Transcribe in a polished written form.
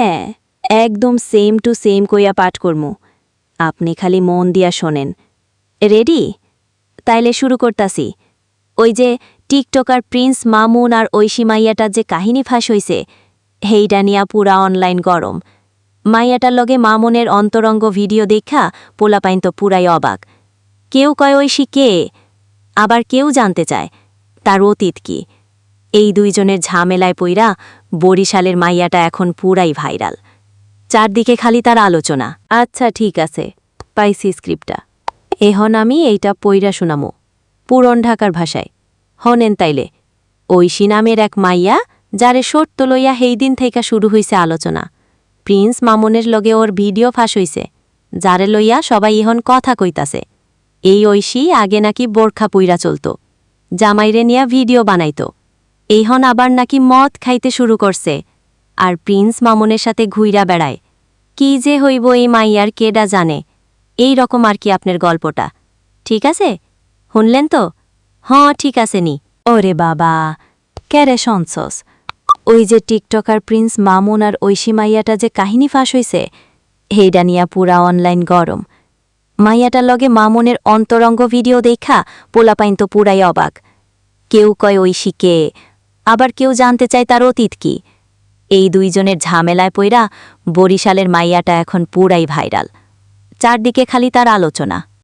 হ্যাঁ একদম same to same কইয়া পাঠ করমু আপনি খালি মন দিয়া শোনেন রেডি তাইলে শুরু করতাছি ওই যে টিকটকার প্রিন্স মামুন আর ঐশী মাইয়াটার যে কাহিনী ফাঁস হইছে হেইডা নিয়া পুরা অনলাইন গরম মাইয়াটার লগে মামুনের অন্তরঙ্গ ভিডিও দেখা পোলাপাইন তো পুরাই অবাক কেউ কয় ঐশী কে আবার কেউ জানতে চায় তার অতীত কি এই দুইজনের ঝামেলায় পইরা বরিশালের মাইয়াটা এখন পুরাই ভাইরাল চারদিকে খালি তার আলোচনা আচ্ছা ঠিক আছে পাইছি স্ক্রিপ্টটা এখন আমি এইটা পইরা শুনামো পুরন ঢাকার ভাষায় হনেন তাইলে ঐশী নামের এক মাইয়া যারে শর্ত লইয়া হেইদিন থেকে শুরু হইছে আলোচনা প্রিন্স মামুনের লগে ওর ভিডিও ফাঁস হইছে যারে লইয়া সবাই ইহন কথা কইতাছে এই ঐশী আগে নাকি বোরখা পুইরা চলত জামাইরে নিয়া ভিডিও বানাইত এইহন আবার নাকি মদ খাইতে শুরু করছে আর প্রিন্স মামুনের সাথে ঘুইরা বেড়ায় কি যে হইব এই মাইয়ার কেডা জানে এই রকম আর কি আপনার গল্পটা ঠিক আছে শুনলেন তো ঠিক আছে নি ওরে বাবা ক্যারে শুনছস ওই যে টিকটকার প্রিন্স মামুন আর ঐশী মাইয়াটা যে কাহিনী ফাঁস হইছে হেইডা নিয়া পুরা অনলাইন গরম মাইয়াটার লগে মামুনের অন্তরঙ্গ ভিডিও দেখা পোলাপাইন তো পুরাই অবাক কেউ কয় ঐশী কে আবার কেউ জানতে চায় তার অতীত কি এই দুইজনের ঝামেলায় পইরা বরিশালের মাইয়াটা এখন পুরাই ভাইরাল চারদিকে খালি তার আলোচনা